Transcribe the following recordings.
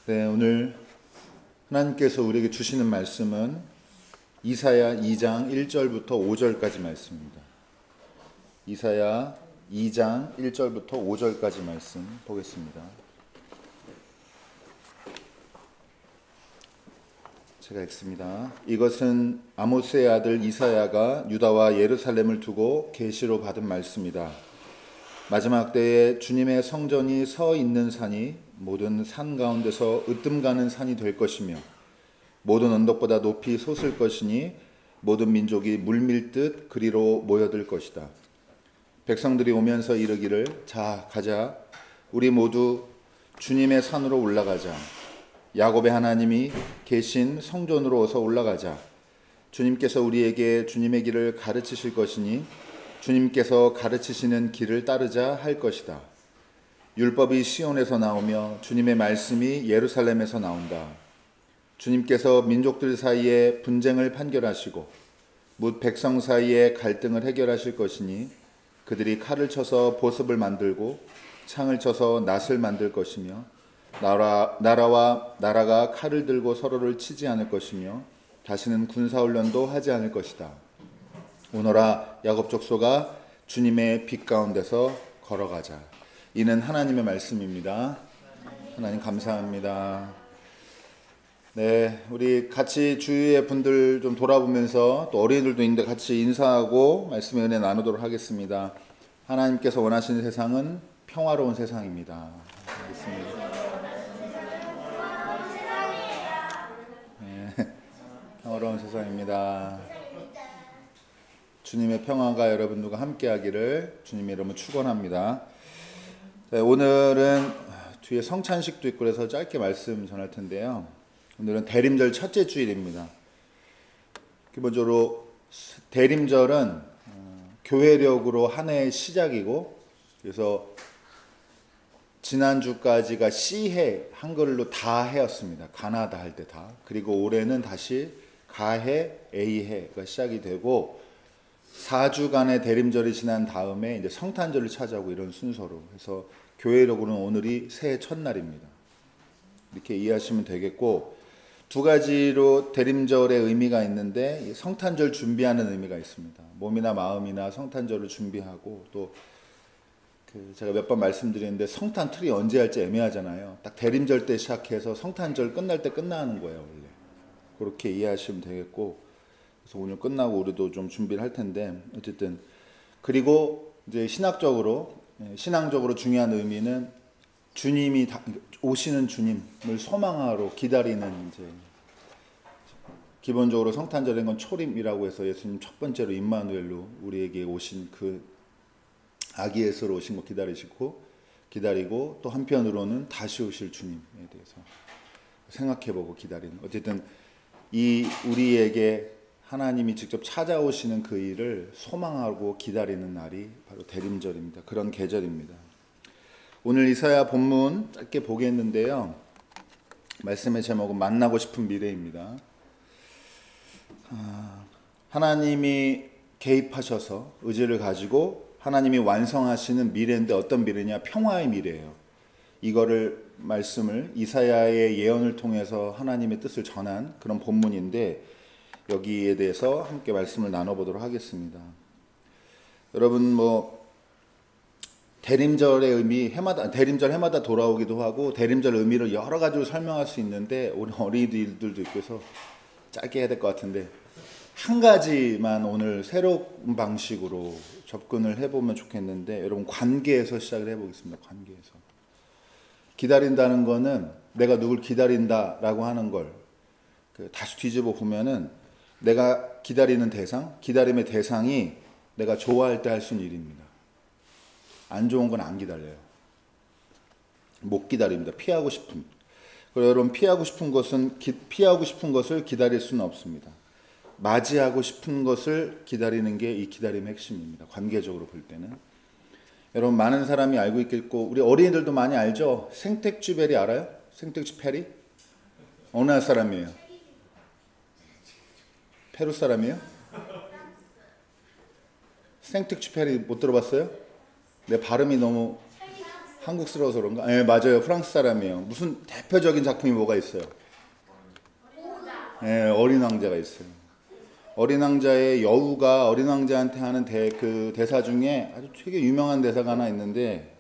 네, 오늘 하나님께서 우리에게 주시는 말씀은 이사야 2장 1절부터 5절까지 말씀입니다. 이사야 2장 1절부터 5절까지 말씀 보겠습니다. 제가 읽습니다. 이것은 아모스의 아들 이사야가 유다와 예루살렘을 두고 계시로 받은 말씀이다. 마지막 때에 주님의 성전이 서 있는 산이 모든 산 가운데서 으뜸가는 산이 될 것이며 모든 언덕보다 높이 솟을 것이니 모든 민족이 물밀듯 그리로 모여들 것이다. 백성들이 오면서 이르기를 자 가자 우리 모두 주님의 산으로 올라가자. 야곱의 하나님이 계신 성전으로 어서 올라가자. 주님께서 우리에게 주님의 길을 가르치실 것이니 주님께서 가르치시는 길을 따르자 할 것이다. 율법이 시온에서 나오며 주님의 말씀이 예루살렘에서 나온다. 주님께서 민족들 사이에 분쟁을 판결하시고 뭇 백성 사이에 갈등을 해결하실 것이니 그들이 칼을 쳐서 보습을 만들고 창을 쳐서 낫을 만들 것이며 나라와 나라가 칼을 들고 서로를 치지 않을 것이며 다시는 군사훈련도 하지 않을 것이다. 오너라 야곱 족속아 주님의 빛 가운데서 걸어가자. 이는 하나님의 말씀입니다. 하나님 감사합니다. 네, 우리 같이 주위의 분들 좀 돌아보면서 또 어린이들도 있는데 같이 인사하고 말씀의 은혜 나누도록 하겠습니다. 하나님께서 원하시는 세상은 평화로운 세상입니다. 알겠습니다. 네, 평화로운 세상입니다. 주님의 평화가 여러분들과 함께하기를 주님의 이름으로 축원합니다. 네, 오늘은 뒤에 성찬식도 있고 그래서 짧게 말씀 전할 텐데요. 오늘은 대림절 첫째 주일입니다. 기본적으로 대림절은 교회력으로 한 해의 시작이고 그래서 지난주까지가 C해 한글로 다해였습니다. 가나다 할 때 다. 그리고 올해는 다시 가해 A해가 시작이 되고 4주간의 대림절이 지난 다음에 이제 성탄절을 차지하고 이런 순서로 해서 교회력으로는 오늘이 새해 첫날입니다. 이렇게 이해하시면 되겠고 두 가지로 대림절의 의미가 있는데 성탄절 준비하는 의미가 있습니다. 몸이나 마음이나 성탄절을 준비하고 또 제가 몇 번 말씀드리는데 성탄 트리 언제 할지 애매하잖아요. 딱 대림절 때 시작해서 성탄절 끝날 때 끝나는 거예요. 원래 그렇게 이해하시면 되겠고 그래서 오늘 끝나고 우리도 좀 준비를 할 텐데 어쨌든 그리고 이제 신앙적으로 중요한 의미는 주님이 오시는 주님을 소망하러 기다리는 이제 기본적으로 성탄절인 건 초림이라고 해서 예수님 첫 번째로 임마누엘로 우리에게 오신 그 아기 예수로 오신 거 기다리고 또 한편으로는 다시 오실 주님에 대해서 생각해보고 기다리는 어쨌든 이 우리에게 하나님이 직접 찾아오시는 그 일을 소망하고 기다리는 날이 바로 대림절입니다. 그런 계절입니다. 오늘 이사야 본문 짧게 보겠는데요. 말씀의 제목은 만나고 싶은 미래입니다. 하나님이 개입하셔서 의지를 가지고 하나님이 완성하시는 미래인데 어떤 미래냐? 평화의 미래예요. 이거를 말씀을 이사야의 예언을 통해서 하나님의 뜻을 전한 그런 본문인데 여기에 대해서 함께 말씀을 나눠보도록 하겠습니다. 여러분 대림절의 의미 대림절 해마다 돌아오기도 하고 대림절 의미를 여러 가지로 설명할 수 있는데 우리 어린이들도 있고 해서 짧게 해야 될 것 같은데 한 가지만 오늘 새로운 방식으로 접근을 해보면 좋겠는데 여러분 관계에서 시작을 해보겠습니다. 관계에서 기다린다는 거는 내가 누굴 기다린다라고 하는 걸 다시 뒤집어 보면은 내가 기다리는 대상, 기다림의 대상이 내가 좋아할 때 할 수 있는 일입니다. 안 좋은 건 안 기다려요. 못 기다립니다. 피하고 싶은. 그리고 여러분 피하고 싶은 것을 기다릴 수는 없습니다. 맞이하고 싶은 것을 기다리는 게 이 기다림의 핵심입니다. 관계적으로 볼 때는. 여러분 많은 사람이 알고 있겠고 우리 어린이들도 많이 알죠? 생텍쥐베리 알아요? 생텍쥐페리? 어느 나라 사람이에요? 페루 사람이에요? 생텍쥐페리 못 들어봤어요? 내 발음이 너무 한국스러워서 그런가? 네, 맞아요. 프랑스 사람이에요. 무슨 대표적인 작품이 뭐가 있어요? 네, 어린 왕자가 있어요. 어린 왕자의 여우가 어린 왕자한테 하는 그 대사 중에 아주 되게 유명한 대사가 하나 있는데,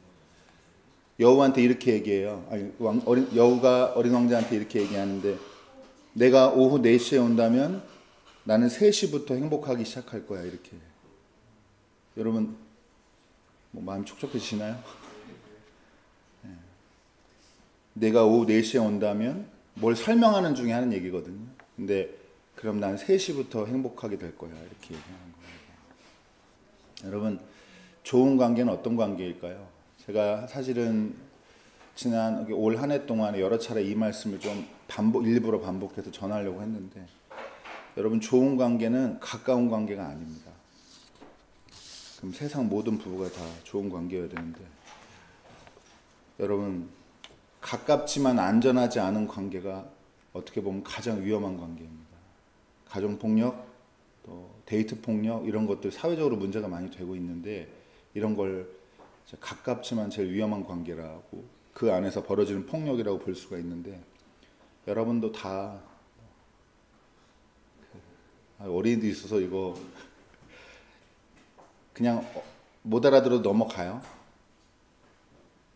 여우한테 이렇게 얘기해요. 아니, 여우가 어린 왕자한테 이렇게 얘기하는데, 내가 오후 4시에 온다면 나는 3시부터 행복하기 시작할 거야. 이렇게. 여러분 뭐 마음이 촉촉해지시나요? 네. 내가 오후 4시에 온다면 뭘 설명하는 중에 하는 얘기거든요. 근데 그럼 난 3시부터 행복하게 될 거야. 이렇게 얘기하는 거예요. 여러분, 좋은 관계는 어떤 관계일까요? 제가 사실은 지난 올 한 해 동안에 여러 차례 이 말씀을 좀 일부러 반복해서 전하려고 했는데, 여러분, 좋은 관계는 가까운 관계가 아닙니다. 그럼 세상 모든 부부가 다 좋은 관계여야 되는데, 여러분, 가깝지만 안전하지 않은 관계가 어떻게 보면 가장 위험한 관계입니다. 가정폭력, 또 데이트폭력, 이런 것들 사회적으로 문제가 많이 되고 있는데, 이런 걸 가깝지만 제일 위험한 관계라고, 그 안에서 벌어지는 폭력이라고 볼 수가 있는데, 여러분도 다 어린이도 있어서 이거 그냥 못 알아들어도 넘어가요.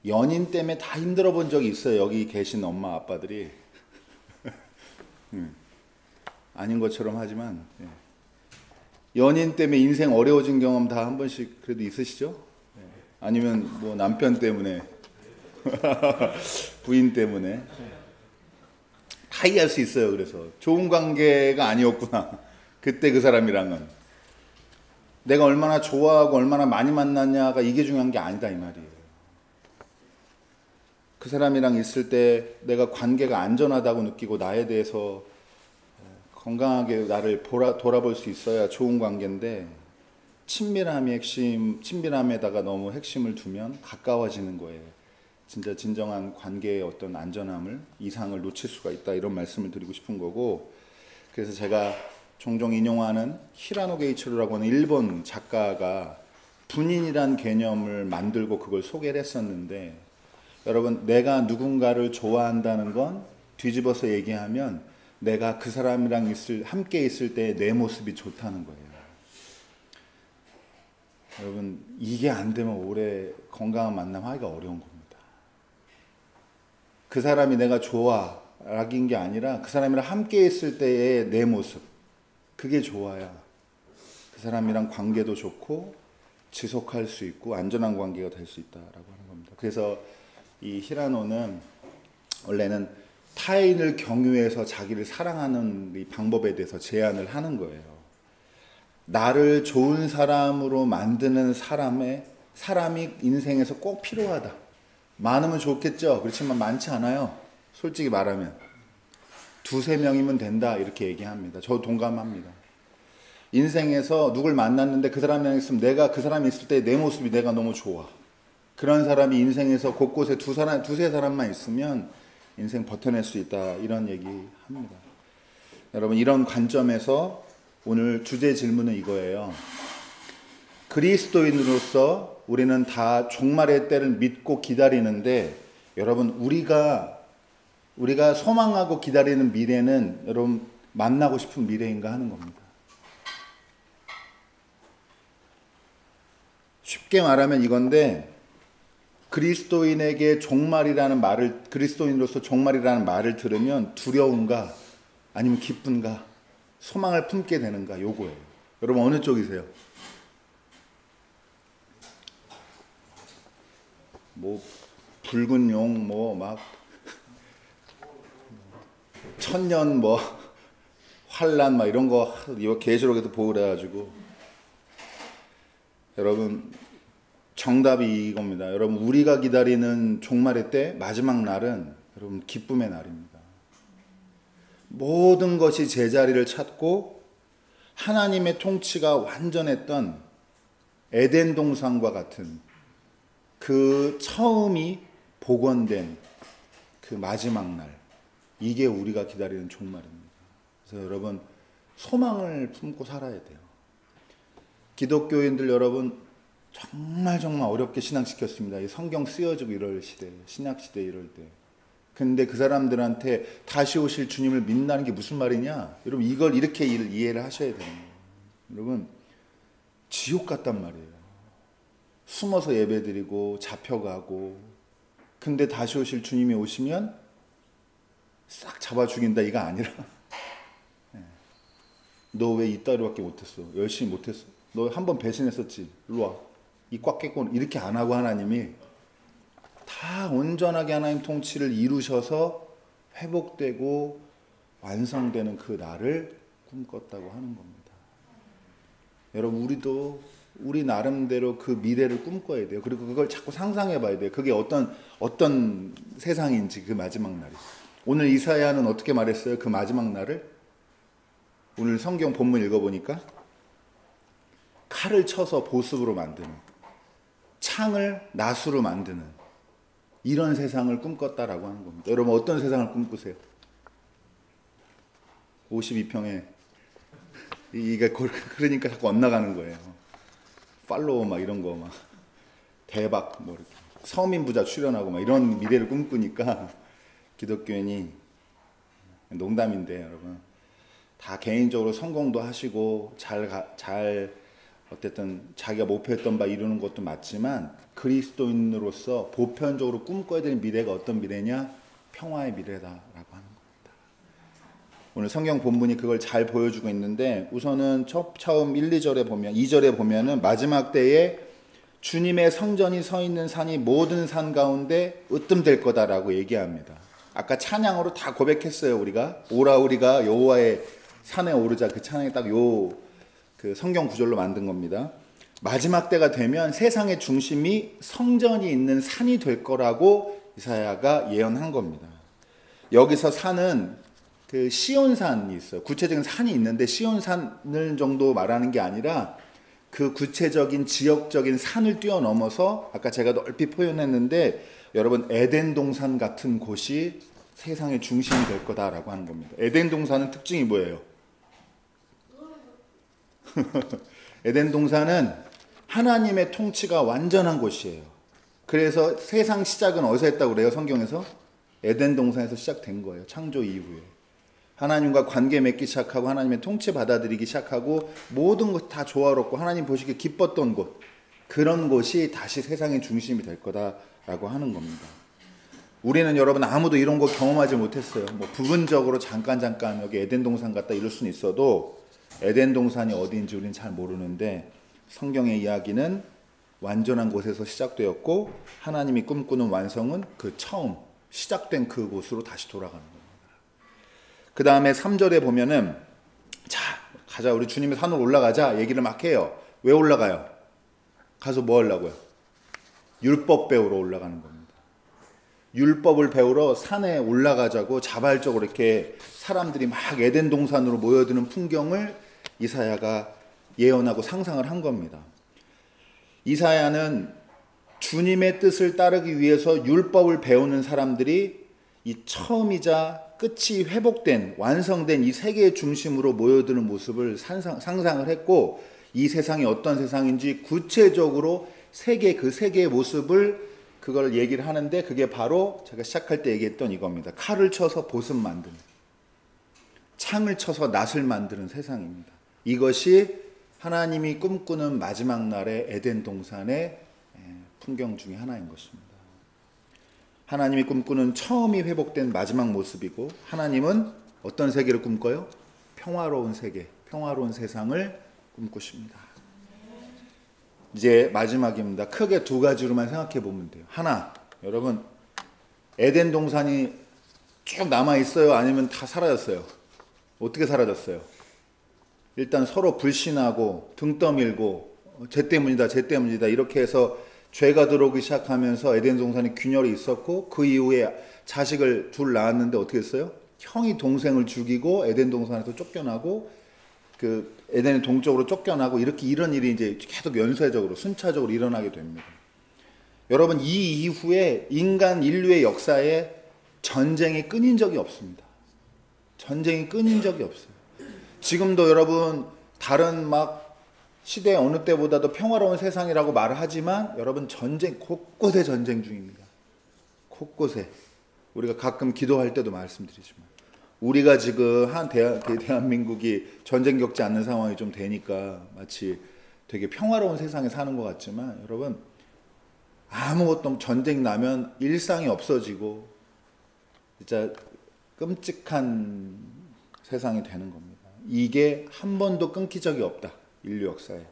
연인 때문에 다 힘들어 본 적이 있어요. 여기 계신 엄마 아빠들이. 아닌 것처럼 하지만, 연인 때문에 인생 어려워진 경험 다 한 번씩 그래도 있으시죠? 아니면 뭐 남편 때문에 부인 때문에 다 이해할 수 있어요. 그래서 좋은 관계가 아니었구나. 그때 그 사람이랑은 내가 얼마나 좋아하고 얼마나 많이 만났냐가 이게 중요한 게 아니다, 이 말이에요. 그 사람이랑 있을 때 내가 관계가 안전하다고 느끼고 나에 대해서 건강하게 나를 돌아볼 수 있어야 좋은 관계인데, 친밀함이 친밀함에다가 너무 핵심을 두면 가까워지는 거예요. 진짜 진정한 관계의 어떤 안전함을, 이상을 놓칠 수가 있다, 이런 말씀을 드리고 싶은 거고, 그래서 제가 종종 인용하는 히라노 게이치로라고 하는 일본 작가가 분인이란 개념을 만들고 그걸 소개를 했었는데, 여러분, 내가 누군가를 좋아한다는 건 뒤집어서 얘기하면 내가 그 사람이랑 함께 있을 때 내 모습이 좋다는 거예요. 여러분, 이게 안 되면 오래 건강한 만남 하기가 어려운 겁니다. 그 사람이 내가 좋아 라긴 게 아니라 그 사람이랑 함께 있을 때의 내 모습, 그게 좋아야 그 사람이랑 관계도 좋고 지속할 수 있고 안전한 관계가 될 수 있다라고 하는 겁니다. 그래서 이 히라노는 원래는 타인을 경유해서 자기를 사랑하는 이 방법에 대해서 제안을 하는 거예요. 나를 좋은 사람으로 만드는 사람이 인생에서 꼭 필요하다. 많으면 좋겠죠. 그렇지만 많지 않아요. 솔직히 말하면 2-3명이면 된다, 이렇게 얘기합니다. 저 동감합니다. 인생에서 누굴 만났는데 그 사람이랑 있으면 내가 그 사람이 있을 때 내 모습이 내가 너무 좋아. 그런 사람이 인생에서 곳곳에 2-3사람만 있으면 인생 버텨낼 수 있다, 이런 얘기 합니다. 여러분, 이런 관점에서 오늘 주제 질문은 이거예요. 그리스도인으로서 우리는 다 종말의 때를 믿고 기다리는데, 여러분, 우리가 소망하고 기다리는 미래는 여러분 만나고 싶은 미래인가 하는 겁니다. 쉽게 말하면 이건데, 그리스도인에게 그리스도인으로서 종말이라는 말을 들으면 두려운가 아니면 기쁜가, 소망을 품게 되는가, 요거예요. 여러분, 어느 쪽이세요? 뭐 붉은 용, 뭐 막 천년 뭐 환란 막 이런 거 이거 계시록에도 보고 그래가지고, 여러분, 정답이 이겁니다. 여러분, 우리가 기다리는 종말의 때, 마지막 날은 여러분 기쁨의 날입니다. 모든 것이 제자리를 찾고 하나님의 통치가 완전했던 에덴 동산과 같은 그 처음이 복원된 그 마지막 날, 이게 우리가 기다리는 종말입니다. 그래서 여러분, 소망을 품고 살아야 돼요. 기독교인들 여러분, 정말 어렵게 신앙시켰습니다. 이 성경 쓰여지고 이럴 시대, 신약 시대 이럴 때. 근데 그 사람들한테 다시 오실 주님을 믿는다는 게 무슨 말이냐? 여러분 이걸 이렇게 이해를 하셔야 되는 거예요. 여러분 지옥 같단 말이에요. 숨어서 예배드리고 잡혀가고, 근데 다시 오실 주님이 오시면 싹 잡아 죽인다 이가 아니라 너 왜 이따위로밖에 못했어? 열심히 못했어? 너 한 번 배신했었지? 일로 와. 이 꽉 깼고, 이렇게 안 하고 하나님이 다 온전하게 하나님 통치를 이루셔서 회복되고 완성되는 그 날을 꿈꿨다고 하는 겁니다. 여러분 우리도 우리 나름대로 그 미래를 꿈꿔야 돼요. 그리고 그걸 자꾸 상상해 봐야 돼요. 그게 어떤 세상인지, 그 마지막 날이. 오늘 이사야는 어떻게 말했어요? 그 마지막 날을? 오늘 성경 본문 읽어보니까 칼을 쳐서 보습으로 만드는, 창을 나수로 만드는 이런 세상을 꿈꿨다라고 하는 겁니다. 여러분 어떤 세상을 꿈꾸세요? 52평에 이게 그러니까 자꾸 엇나가는 거예요. 팔로워 막 이런 거 막 대박 뭐 이렇게 서민 부자 출연하고 막 이런 미래를 꿈꾸니까 기독교인이, 농담인데 여러분 다 개인적으로 성공도 하시고 잘 어쨌든 자기가 목표했던 바 이루는 것도 맞지만 그리스도인으로서 보편적으로 꿈꿔야 되는 미래가 어떤 미래냐? 평화의 미래다라고 하는 겁니다. 오늘 성경 본문이 그걸 잘 보여주고 있는데, 우선은 처음 1, 2절에 보면, 2절에 보면은 마지막 때에 주님의 성전이 서 있는 산이 모든 산 가운데 으뜸될 거다라고 얘기합니다. 아까 찬양으로 다 고백했어요. 우리가 오라 우리가 여호와의 산에 오르자, 그 찬양이 딱 그 성경 구절로 만든 겁니다. 마지막 때가 되면 세상의 중심이 성전이 있는 산이 될 거라고 이사야가 예언한 겁니다. 여기서 산은 그 시온산이 있어요. 구체적인 산이 있는데 시온산을 정도 말하는 게 아니라 그 구체적인 지역적인 산을 뛰어넘어서 아까 제가 넓히 표현했는데, 여러분 에덴 동산 같은 곳이 세상의 중심이 될 거다라고 하는 겁니다. 에덴 동산은 특징이 뭐예요? 에덴 동산은 하나님의 통치가 완전한 곳이에요. 그래서 세상 시작은 어디서 했다고 그래요? 성경에서? 에덴 동산에서 시작된 거예요. 창조 이후에. 하나님과 관계 맺기 시작하고 하나님의 통치 받아들이기 시작하고 모든 것 다 조화롭고 하나님 보시기에 기뻤던 곳, 그런 곳이 다시 세상의 중심이 될 거다라고 하는 겁니다. 우리는 여러분 아무도 이런 거 경험하지 못했어요. 뭐 부분적으로 잠깐 여기 에덴 동산 갔다 이럴 수는 있어도 에덴 동산이 어디인지 우리는 잘 모르는데, 성경의 이야기는 완전한 곳에서 시작되었고 하나님이 꿈꾸는 완성은 그 처음 시작된 그곳으로 다시 돌아가는 겁니다. 그 다음에 3절에 보면은 자 가자 우리 주님의 산으로 올라가자 얘기를 막 해요. 왜 올라가요? 가서 뭐 하려고요? 율법 배우러 올라가는 겁니다. 율법을 배우러 산에 올라가자고 자발적으로 이렇게 사람들이 막 에덴 동산으로 모여드는 풍경을 이사야가 예언하고 상상을 한 겁니다. 이사야는 주님의 뜻을 따르기 위해서 율법을 배우는 사람들이 이 처음이자 끝이 회복된 완성된 이 세계의 중심으로 모여드는 모습을 상상을 했고, 이 세상이 어떤 세상인지 구체적으로 그 세계의 모습을 그걸 얘기를 하는데, 그게 바로 제가 시작할 때 얘기했던 이겁니다. 칼을 쳐서 보습 만드는, 창을 쳐서 낫을 만드는 세상입니다. 이것이 하나님이 꿈꾸는 마지막 날의 에덴 동산의 풍경 중에 하나인 것입니다. 하나님이 꿈꾸는 처음이 회복된 마지막 모습이고, 하나님은 어떤 세계를 꿈꿔요? 평화로운 세계, 평화로운 세상을 꿈꾸십니다. 이제 마지막입니다. 크게 두 가지로만 생각해 보면 돼요. 하나, 여러분 에덴 동산이 쭉 남아 있어요? 아니면 다 사라졌어요? 어떻게 사라졌어요? 일단 서로 불신하고 등 떠밀고 쟤 때문이다 이렇게 해서 죄가 들어오기 시작하면서 에덴 동산에 균열이 있었고, 그 이후에 자식을 둘 낳았는데 어떻게 했어요? 형이 동생을 죽이고 에덴 동산에서 쫓겨나고 그 에덴의 동쪽으로 쫓겨나고, 이렇게 이런 일이 이제 계속 연쇄적으로 순차적으로 일어나게 됩니다. 여러분 이 이후에 인류의 역사에 전쟁이 끊인 적이 없습니다. 전쟁이 끊인 적이 없어요. 지금도 여러분 다른 막 시대 어느 때보다도 평화로운 세상이라고 말을 하지만 여러분 전쟁, 곳곳에 전쟁 중입니다. 곳곳에. 우리가 가끔 기도할 때도 말씀드리지만 우리가 지금 대한민국이 전쟁 겪지 않는 상황이 좀 되니까 마치 되게 평화로운 세상에 사는 것 같지만 여러분 아무것도 전쟁 나면 일상이 없어지고 진짜 끔찍한 세상이 되는 겁니다. 이게 한 번도 끊긴 적이 없다. 인류 역사에.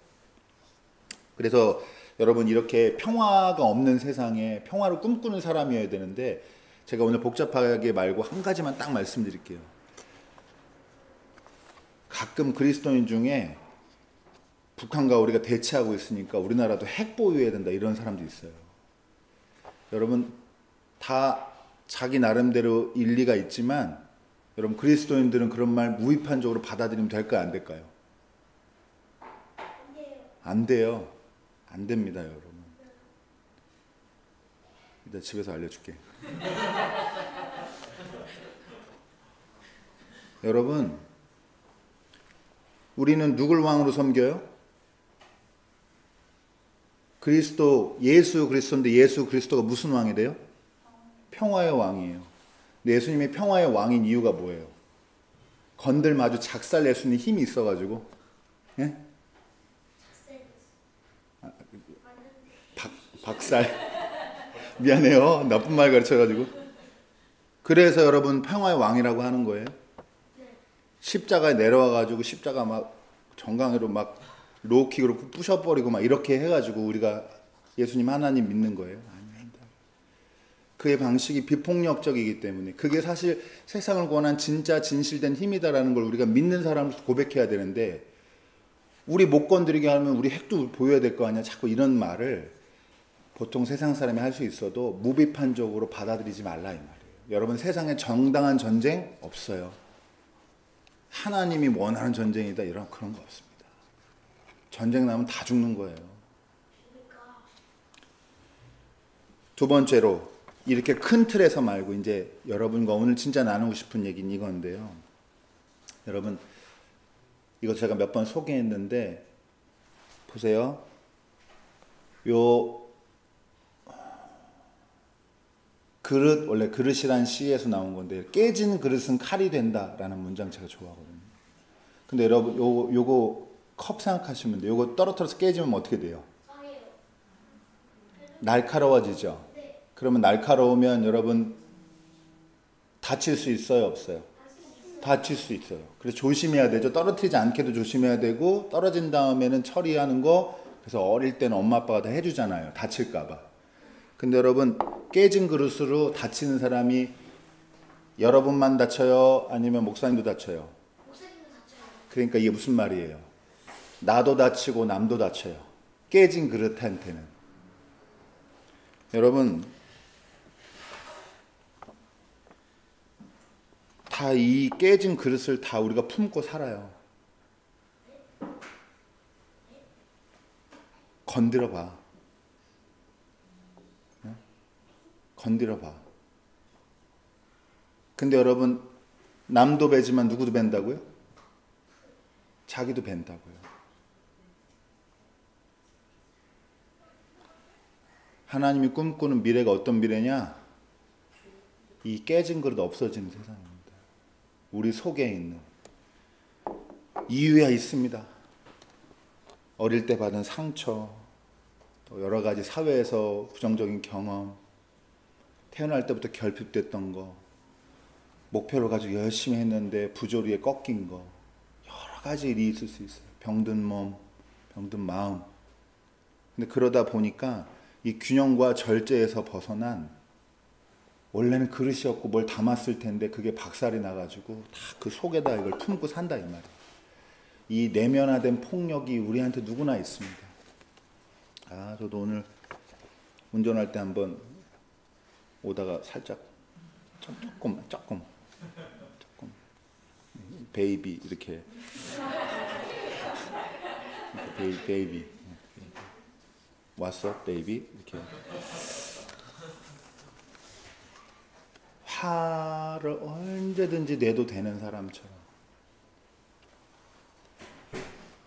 그래서 여러분 이렇게 평화가 없는 세상에 평화를 꿈꾸는 사람이어야 되는데 제가 오늘 복잡하게 말고 한 가지만 딱 말씀드릴게요. 가끔 그리스도인 중에 북한과 우리가 대치하고 있으니까 우리나라도 핵 보유해야 된다 이런 사람도 있어요. 여러분 다 자기 나름대로 일리가 있지만 여러분 그리스도인들은 그런 말 무비판적으로 받아들이면 될까요? 안 될까요? 안 돼요. 안 됩니다, 여러분. 이따 집에서 알려줄게. 여러분, 우리는 누굴 왕으로 섬겨요? 예수 그리스도인데 예수 그리스도가 무슨 왕이 돼요? 평화의 왕이에요. 근데 예수님이 평화의 왕인 이유가 뭐예요? 건들면 아주 작살낼 수 있는 힘이 있어가지고, 예? 박살. 미안해요. 나쁜 말 가르쳐가지고. 그래서 여러분 평화의 왕이라고 하는 거예요. 십자가에 내려와가지고 십자가 막 정강이로 막 로우킥으로 부셔버리고 막 이렇게 해가지고 우리가 예수님 하나님 믿는 거예요. 아닙니다. 그의 방식이 비폭력적이기 때문에 그게 사실 세상을 구원한 진짜 진실된 힘이다라는 걸 우리가 믿는 사람으로서 고백해야 되는데 우리 못 건드리게 하면 우리 핵도 보여야 될 거 아니야. 자꾸 이런 말을 보통 세상 사람이 할 수 있어도 무비판적으로 받아들이지 말라 이 말이에요. 여러분 세상에 정당한 전쟁 없어요. 하나님이 원하는 전쟁이다 이런 그런 거 없습니다. 전쟁 나면 다 죽는 거예요. 두 번째로 이렇게 큰 틀에서 말고 이제 여러분과 오늘 진짜 나누고 싶은 얘기는 이건데요. 여러분 이거 제가 몇 번 소개했는데 보세요. 요 그릇, 원래 그릇이란 시에서 나온 건데 깨진 그릇은 칼이 된다라는 문장 제가 좋아하거든요. 근데 여러분 요거 컵 생각하시면 돼요. 요거 떨어뜨려서 깨지면 어떻게 돼요? 날카로워지죠? 그러면 날카로우면 여러분 다칠 수 있어요? 없어요? 다칠 수 있어요. 그래서 조심해야 되죠. 떨어뜨리지 않게도 조심해야 되고 떨어진 다음에는 처리하는 거 그래서 어릴 때는 엄마 아빠가 다 해주잖아요. 다칠까 봐. 근데 여러분 깨진 그릇으로 다치는 사람이 여러분만 다쳐요? 아니면 목사님도 다쳐요? 목사님도 다쳐요. 그러니까 이게 무슨 말이에요? 나도 다치고 남도 다쳐요. 깨진 그릇한테는. 여러분 다 이 깨진 그릇을 다 우리가 품고 살아요. 건드려 봐. 건드려 봐. 근데 여러분 남도 베지만 누구도 벤다고요? 자기도 벤다고요. 하나님이 꿈꾸는 미래가 어떤 미래냐? 이 깨진 그릇 없어지는 세상입니다. 우리 속에 있는 이유야 있습니다. 어릴 때 받은 상처, 또 여러 가지 사회에서 부정적인 경험, 태어날 때부터 결핍됐던 거, 목표를 가지고 열심히 했는데 부조리에 꺾인 거, 여러 가지 일이 있을 수 있어요. 병든 몸, 병든 마음. 근데 그러다 보니까 이 균형과 절제에서 벗어난 원래는 그릇이었고 뭘 담았을 텐데 그게 박살이 나가지고 다 그 속에다 이걸 품고 산다 이 말이에요. 이 내면화된 폭력이 우리한테 누구나 있습니다. 저도 오늘 운전할 때 한번 오다가 살짝 조금 베이비 이렇게 베이비 왔어 베이비 이렇게 화를 언제든지 내도 되는 사람처럼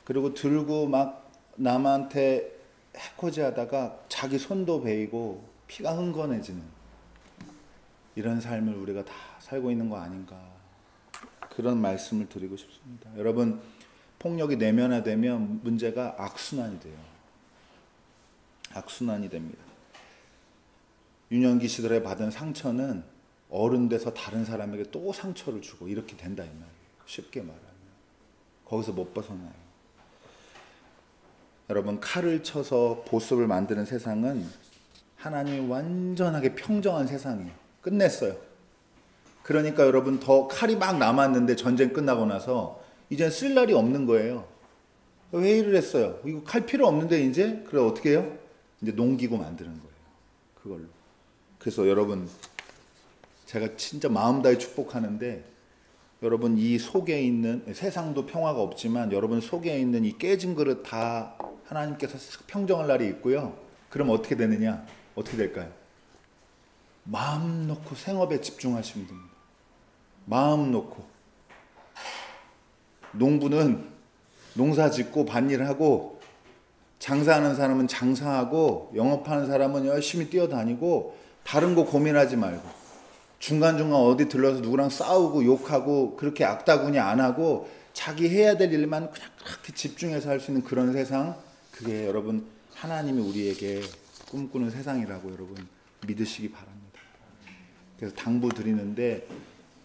그리고 들고 막 남한테 해코지하다가 자기 손도 베이고 피가 흥건해지는 이런 삶을 우리가 다 살고 있는 거 아닌가, 그런 말씀을 드리고 싶습니다. 여러분, 폭력이 내면화되면 문제가 악순환이 돼요. 악순환이 됩니다. 유년기 시절에 받은 상처는 어른 돼서 다른 사람에게 또 상처를 주고 이렇게 된다 이 말이에요. 쉽게 말하면 거기서 못 벗어나요. 여러분, 칼을 쳐서 보습을 만드는 세상은 하나님이 완전하게 평정한 세상이에요. 끝냈어요. 그러니까 여러분, 더 칼이 막 남았는데 전쟁 끝나고 나서 이젠 쓸 날이 없는 거예요. 회의를 했어요. 이거 칼 필요 없는데 이제 그래 어떻게 해요? 이제 농기구 만드는 거예요. 그걸로. 그래서 여러분, 제가 진짜 마음 다해 축복하는데, 여러분 이 속에 있는, 세상도 평화가 없지만 여러분 속에 있는 이 깨진 그릇 다 하나님께서 싹 평정할 날이 있고요. 그럼 어떻게 되느냐? 어떻게 될까요? 마음 놓고 생업에 집중하시면 됩니다. 마음 놓고. 농부는 농사 짓고 밭일을 하고, 장사하는 사람은 장사하고, 영업하는 사람은 열심히 뛰어다니고, 다른 거 고민하지 말고, 중간중간 어디 들러서 누구랑 싸우고 욕하고 그렇게 악다구니 안 하고 자기 해야 될 일만 그냥 그렇게 집중해서 할 수 있는 그런 세상, 그게 여러분 하나님이 우리에게 꿈꾸는 세상이라고 여러분 믿으시기 바랍니다. 그래서 당부 드리는데,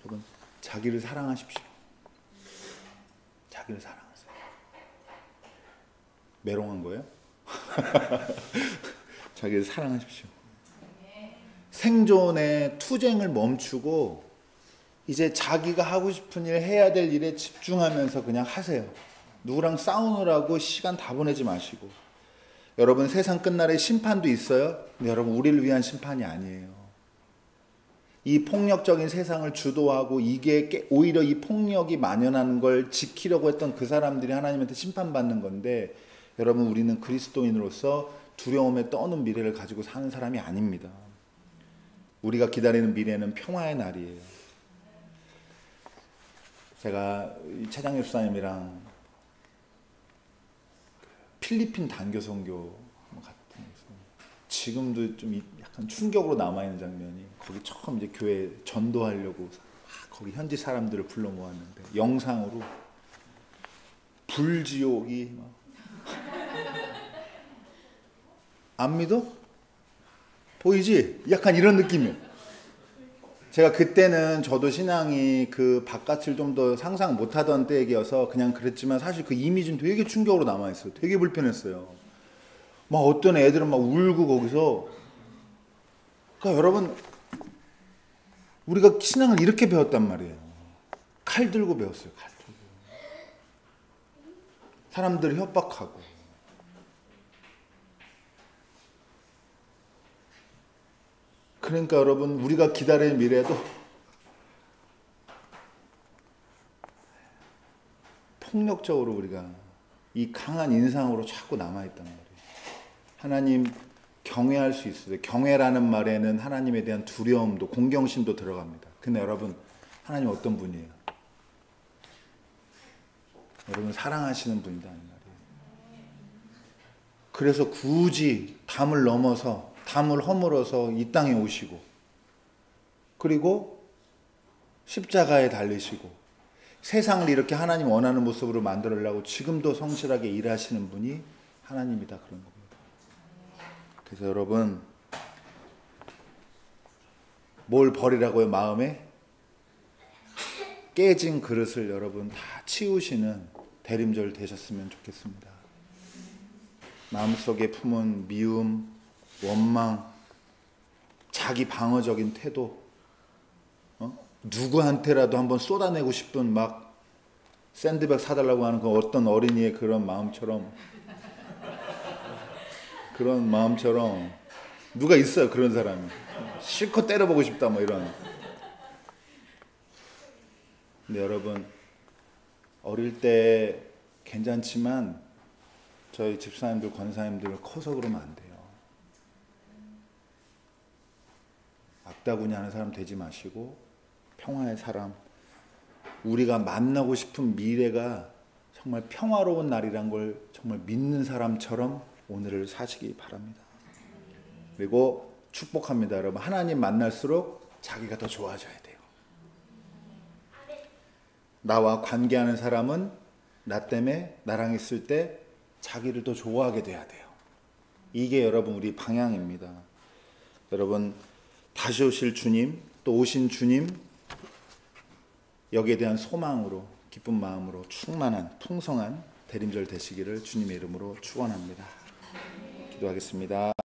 여러분 자기를 사랑하십시오. 자기를 사랑하세요. 메롱한 거예요? 자기를 사랑하십시오. 생존의 투쟁을 멈추고 이제 자기가 하고 싶은 일, 해야 될 일에 집중하면서 그냥 하세요. 누구랑 싸우느라고 시간 다 보내지 마시고. 여러분, 세상 끝날에 심판도 있어요. 근데 여러분, 우리를 위한 심판이 아니에요. 이 폭력적인 세상을 주도하고 이게 오히려 이 폭력이 만연하는 걸 지키려고 했던 그 사람들이 하나님한테 심판받는 건데, 여러분 우리는 그리스도인으로서 두려움에 떠는 미래를 가지고 사는 사람이 아닙니다. 우리가 기다리는 미래는 평화의 날이에요. 제가 최장렬 수사님이랑 필리핀 단교 선교 같은 지금도 좀 약간 충격으로 남아있는 장면이, 거기 처음 이제 교회 전도하려고 거기 현지 사람들을 불러 모았는데 영상으로 불지옥이 막 안 믿어? 보이지? 약간 이런 느낌이에요. 제가 그때는 저도 신앙이 그 바깥을 좀 더 상상 못하던 때여서 그냥 그랬지만, 사실 그 이미지는 되게 충격으로 남아있어요. 되게 불편했어요. 막 어떤 애들은 막 울고 거기서. 그러니까 여러분, 우리가 신앙을 이렇게 배웠단 말이에요. 칼 들고 배웠어요. 칼 들고. 사람들을 협박하고. 그러니까 여러분, 우리가 기다릴 미래도 폭력적으로 우리가 이 강한 인상으로 자꾸 남아있단 말이에요. 하나님 경외할 수 있어요. 경외라는 말에는 하나님에 대한 두려움도 공경심도 들어갑니다. 근데 여러분, 하나님 어떤 분이에요? 여러분 사랑하시는 분이다 이 말이에요. 그래서 굳이 담을 넘어서, 담을 허물어서 이 땅에 오시고, 그리고 십자가에 달리시고 세상을 이렇게 하나님 원하는 모습으로 만들려고 지금도 성실하게 일하시는 분이 하나님이다, 그런 겁니다. 그래서 여러분, 뭘 버리라고요? 마음에 깨진 그릇을 여러분 다 치우시는 대림절 되셨으면 좋겠습니다. 마음속에 품은 미움, 원망, 자기 방어적인 태도, 누구한테라도 한번 쏟아내고 싶은 막 샌드백 사달라고 하는 그 어떤 어린이의 그런 마음처럼, 그런 마음처럼 누가 있어요, 그런 사람이. 실컷 때려보고 싶다 뭐 이런. 근데 여러분, 어릴 때 괜찮지만 저희 집사님들, 권사님들 커서 그러면 안 돼요. 악다구니 하는 사람 되지 마시고 평화의 사람, 우리가 만나고 싶은 미래가 정말 평화로운 날이란 걸 정말 믿는 사람처럼 오늘을 사시기 바랍니다. 그리고 축복합니다. 여러분, 하나님 만날수록 자기가 더 좋아져야 돼요. 나와 관계하는 사람은 나 때문에 나랑 있을 때 자기를 더 좋아하게 돼야 돼요. 이게 여러분 우리 방향입니다. 여러분, 다시 오실 주님, 또 오신 주님, 여기에 대한 소망으로, 기쁜 마음으로 충만한 풍성한 대림절 되시기를 주님의 이름으로 축원합니다. 기도하겠습니다.